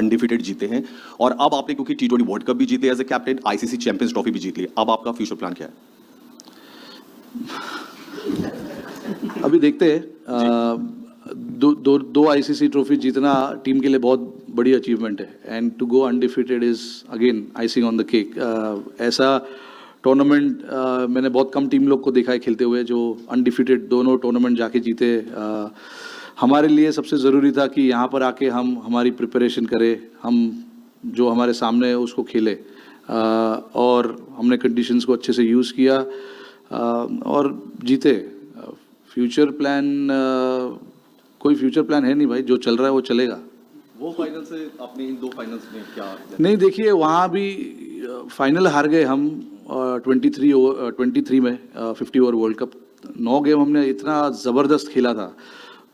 Undefeated जीते हैं और अब आपने क्योंकि T20 वर्ल्ड कप भी जीते as a captain, ICC champions trophy भी जीत ली, अब आपका फ्यूचर प्लान क्या है? अभी देखते हैं। दो आईसीसी ट्रॉफी जीतना टीम के लिए बहुत बड़ी अचीवमेंट है and to go undefeated is again icing on the cake. ऐसा टूर्नामेंट मैंने बहुत कम टीम लोग को देखा है खेलते हुए जो अनडिफिटेड दोनों टूर्नामेंट जाके जीते। हमारे लिए सबसे ज़रूरी था कि यहाँ पर आके हम हमारी प्रिपरेशन करें, हम जो हमारे सामने है उसको खेले और हमने कंडीशंस को अच्छे से यूज़ किया और जीते। फ्यूचर प्लान कोई फ्यूचर प्लान है नहीं भाई, जो चल रहा है वो चलेगा। वो फाइनल से आपने इन 2 फाइनल्स में क्या नहीं, देखिए वहाँ भी फाइनल हार गए हम 23 में 50 ओवर वर्ल्ड कप। 9 गेम हमने इतना ज़बरदस्त खेला था,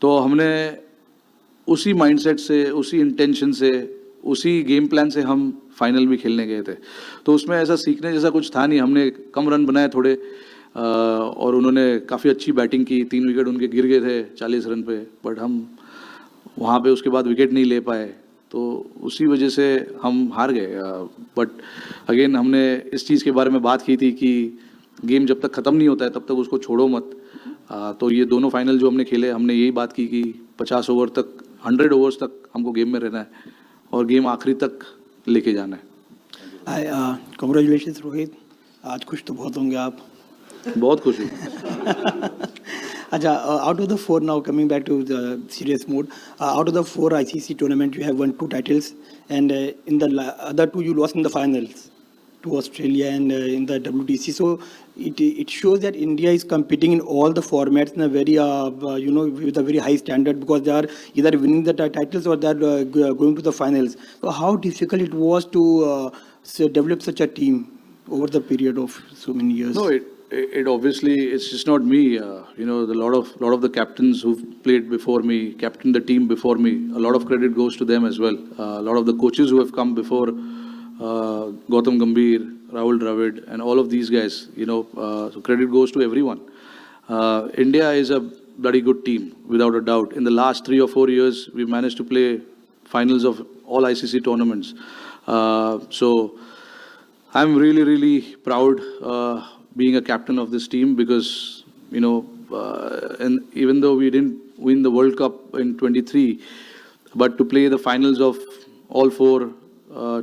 तो हमने उसी माइंडसेट से, उसी इंटेंशन से, उसी गेम प्लान से हम फाइनल भी खेलने गए थे। तो उसमें ऐसा सीखने जैसा कुछ था नहीं। हमने कम रन बनाए थोड़े और उन्होंने काफ़ी अच्छी बैटिंग की, 3 विकेट उनके गिर गए थे 40 रन पे, बट हम वहाँ पे उसके बाद विकेट नहीं ले पाए, तो उसी वजह से हम हार गए। बट अगेन हमने इस चीज़ के बारे में बात की थी कि गेम जब तक ख़त्म नहीं होता है तब तक उसको छोड़ो मत। तो ये दोनों फाइनल जो हमने खेले, हमने यही बात की कि 50 ओवर तक, 100 ओवर्स तक हमको गेम में रहना है और गेम आखिरी तक लेके जाना है। कांग्रेचुलेशंस रोहित, आज खुश तो बहुत होंगे आप। बहुत खुश हूँ। अच्छा, out of the 4 now, coming back to the serious mode, out of the 4 ICC tournament you have won 2 titles and in the other 2 you lost in the finals to Australia and in the WTC. So it shows that India is competing in all the formats in a very with a very high standard, because they are either winning the titles or they are going to the finals. So how difficult it was to develop such a team over the period of so many years? No, it obviously, it's just not me. The lot of the captains who've played before me, captained the team before me, a lot of credit goes to them as well. A lot of the coaches who have come before, Gautam Gambhir, Rahul Dravid, and all of these guys, so credit goes to everyone. India is a bloody good team, without a doubt. In the last 3 or 4 years, we've managed to play finals of all ICC tournaments. So I'm really, really proud being a captain of this team, because and even though we didn't win the World Cup in 23, but to play the finals of all 4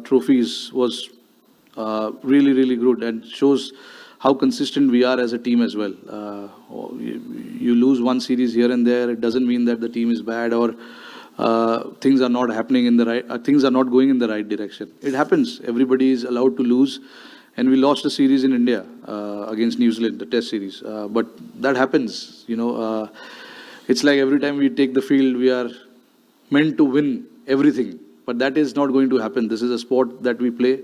trophies was really, really good and shows how consistent we are as a team as well. You lose one series here and there, it doesn't mean that the team is bad or things are not happening in the right, things are not going in the right direction. It happens. Everybody is allowed to lose. And we lost a series in India against New Zealand, the test series. But that happens, it's like every time we take the field, we are meant to win everything. But that is not going to happen. This is a sport that we play.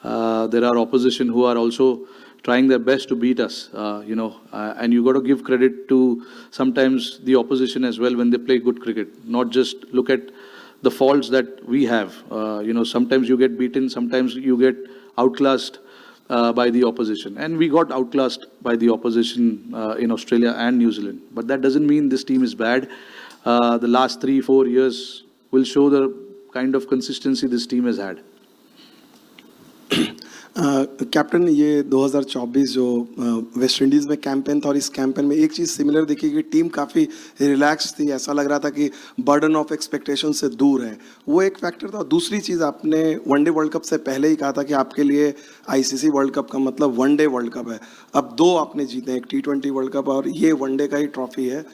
There are opposition who are also trying their best to beat us, and you got to give credit to sometimes the opposition as well when they play good cricket. Not just look at the faults that we have. Sometimes you get beaten, sometimes you get outclassed by the opposition, and we got outclassed by the opposition in Australia and New Zealand. But that doesn't mean this team is bad. The last 3-4 years will show the kind of consistency this team has had. Captain, ये 2024 जो West Indies में campaign था और इस campaign में एक चीज़ similar देखी कि टीम काफ़ी रिलैक्स थी, ऐसा लग रहा था कि बर्डन ऑफ एक्सपेक्टेशन से दूर है, वो एक फैक्टर था। दूसरी चीज़, आपने वनडे वर्ल्ड कप से पहले ही कहा था कि आपके लिए आईसीसी वर्ल्ड कप का मतलब वनडे वर्ल्ड कप है। अब 2 आपने जीते हैं, एक T20 वर्ल्ड कप और ये वनडे का ही ट्रॉफी है,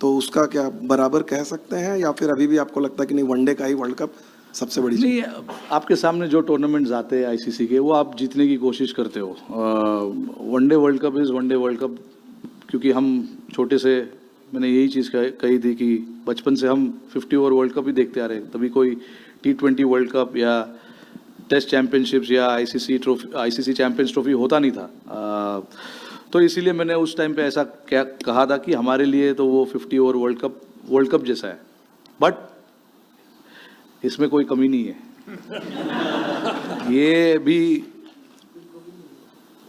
तो उसका क्या बराबर कह सकते हैं या फिर अभी भी आपको लगता है कि नहीं, वनडे का ही वर्ल्ड कप सबसे बड़ी? नहीं, आपके सामने जो टूर्नामेंट्स आते हैं आईसीसी के, वो आप जीतने की कोशिश करते हो। One day world cup is one day world cup, क्योंकि हम छोटे से, मैंने यही चीज़ कही थी कि बचपन से हम 50 ओवर वर्ल्ड कप ही देखते आ रहे हैं। तभी कोई T20 वर्ल्ड कप या टेस्ट चैम्पियनशिप्स या आईसीसी चैम्पियंस ट्रॉफी होता नहीं था। तो इसीलिए मैंने उस टाइम पे ऐसा कहा था कि हमारे लिए तो वो 50 ओवर वर्ल्ड कप जैसा है, बट इसमें कोई कमी नहीं है। ये भी,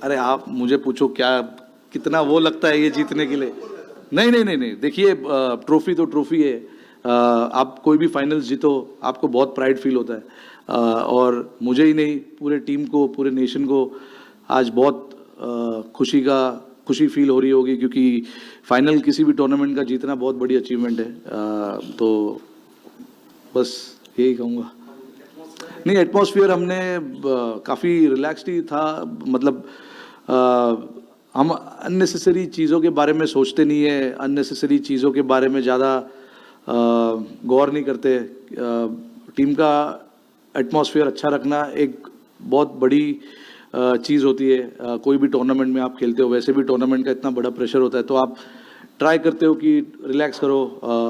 अरे आप मुझे पूछो क्या कितना वो लगता है ये जीतने के लिए। नहीं, देखिए ट्रॉफी तो ट्रॉफी है। आप कोई भी फाइनल्स जीतो, आपको बहुत प्राइड फील होता है। और मुझे ही नहीं पूरे टीम को, पूरे नेशन को आज बहुत खुशी फील हो रही होगी, क्योंकि फाइनल किसी भी टूर्नामेंट का जीतना बहुत बड़ी अचीवमेंट है। तो बस यही कहूँगा। नहीं, एटमॉस्फेयर हमने काफ़ी रिलैक्स्ड ही था, मतलब हम अननेसेसरी चीज़ों के बारे में सोचते नहीं है, अननेसेसरी चीज़ों के बारे में ज़्यादा गौर नहीं करते। टीम का एटमॉस्फेयर अच्छा रखना एक बहुत बड़ी चीज़ होती है। कोई भी टूर्नामेंट में आप खेलते हो, वैसे भी टूर्नामेंट का इतना बड़ा प्रेशर होता है, तो आप ट्राई करते हो कि रिलैक्स करो।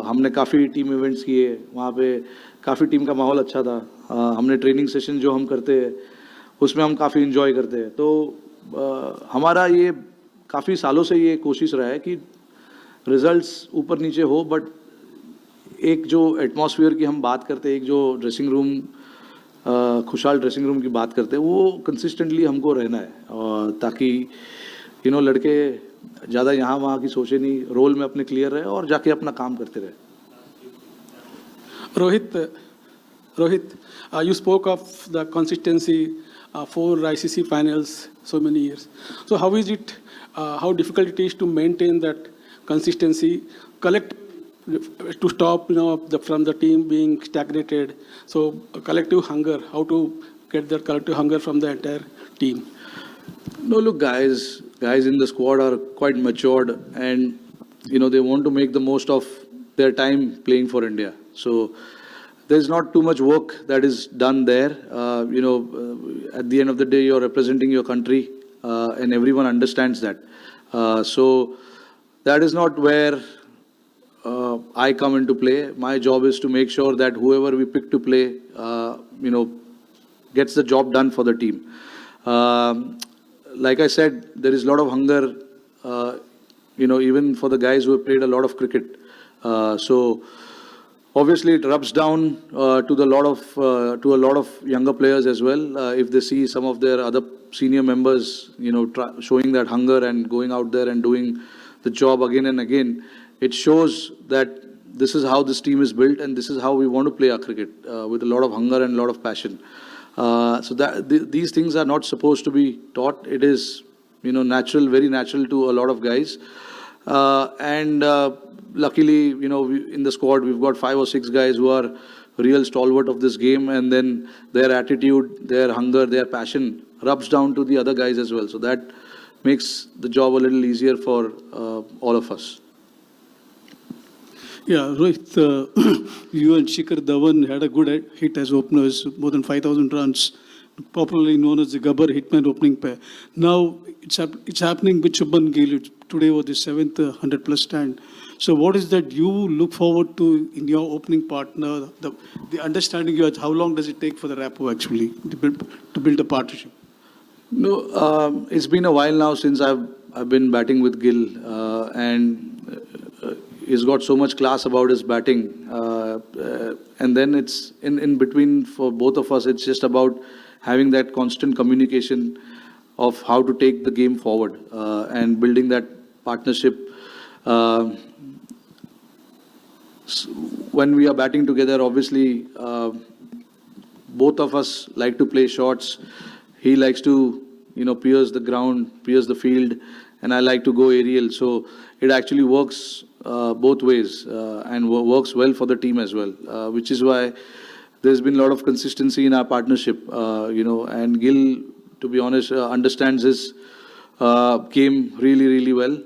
हमने काफ़ी टीम इवेंट्स किए, वहाँ पे काफ़ी टीम का माहौल अच्छा था। हमने ट्रेनिंग सेशन जो हम करते हैं उसमें हम काफ़ी इन्जॉय करते हैं। तो हमारा ये काफ़ी सालों से ये कोशिश रहा है कि रिजल्ट्स ऊपर नीचे हो, बट एक जो एटमॉस्फेयर की हम बात करते हैं, एक जो ड्रेसिंग रूम, खुशहाल ड्रेसिंग रूम की बात करते हैं, वो कंसिस्टेंटली हमको रहना है, और ताकि लड़के ज़्यादा यहाँ वहाँ की सोचे नहीं, रोल में अपने क्लियर रहे और जाके अपना काम करते रहे। Rohit, you spoke of the consistency for ICC finals so many years. So how is it, how difficult it is to maintain that consistency, to stop, from the team being stagnated. So collective hunger, how to get that collective hunger from the entire team? No, look, guys in the squad are quite matured, and they want to make the most of their time playing for India. So there's not too much work that is done there. At the end of the day, you're representing your country, and everyone understands that. So that is not where I come into play. My job is to make sure that whoever we pick to play, gets the job done for the team. Like I said, there is a lot of hunger, even for the guys who have played a lot of cricket. So obviously it rubs down to a lot of younger players as well. If they see some of their other senior members, showing that hunger and going out there and doing the job again and again, it shows that this is how this team is built, and this is how we want to play our cricket, with a lot of hunger and a lot of passion. So that these things are not supposed to be taught. It is, natural, very natural to a lot of guys. And luckily, in the squad, we've got 5 or 6 guys who are real stalwart of this game, and then their attitude, their hunger, their passion rubs down to the other guys as well. So that makes the job a little easier for all of us. Yeah, Rohit, you and Shikhar Dhawan had a good hit as openers, more than 5,000 runs, popularly known as the Gabbar Hitman opening pair. Now it's happening with Shubman Gill. Today was the 7th 100-plus stand. So what is that you look forward to in your opening partner? The understanding you had, how long does it take for the rapport actually to build a partnership? No, it's been a while now since I've been batting with Gill, and he's got so much class about his batting, and then it's in between for both of us. It's just about having that constant communication of how to take the game forward, and building that partnership. When we are batting together, obviously, both of us like to play shots. He likes to, pierce the ground, pierce the field, and I like to go aerial. So it actually works both ways, and works well for the team as well, which is why there's been a lot of consistency in our partnership, and Gill, to be honest, understands his game really, really well,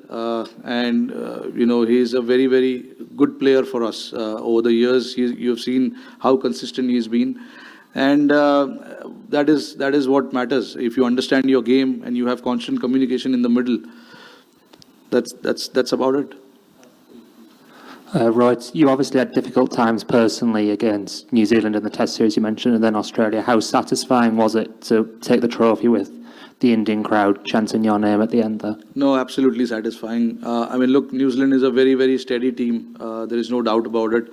and he's a very, very good player for us. Over the years, you've seen how consistent he's been, and that is what matters. If you understand your game and you have constant communication in the middle, that's about it. Right, you obviously had difficult times personally against New Zealand in the Test series you mentioned, and then Australia. How satisfying was it to take the trophy with the Indian crowd chanting your name at the end there? No, absolutely satisfying. Look, New Zealand is a very, very steady team. There is no doubt about it.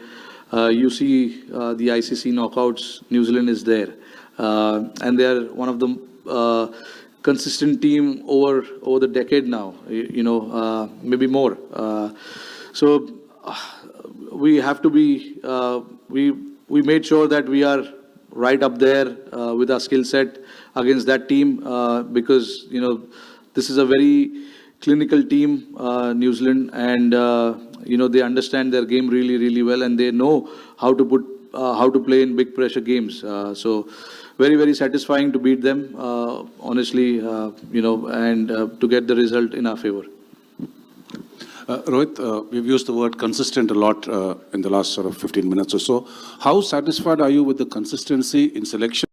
You see the ICC knockouts, New Zealand is there. And they are one of the consistent team over the decade now, maybe more. So we have to be, we made sure that we are right up there with our skill set against that team because, you know, this is a very clinical team, New Zealand, and, you know, they understand their game really, really well, and they know how to play in big pressure games. So very, very satisfying to beat them, honestly, you know, and to get the result in our favor. Rohit, we've used the word consistent a lot in the last sort of 15 minutes or so. How satisfied are you with the consistency in selection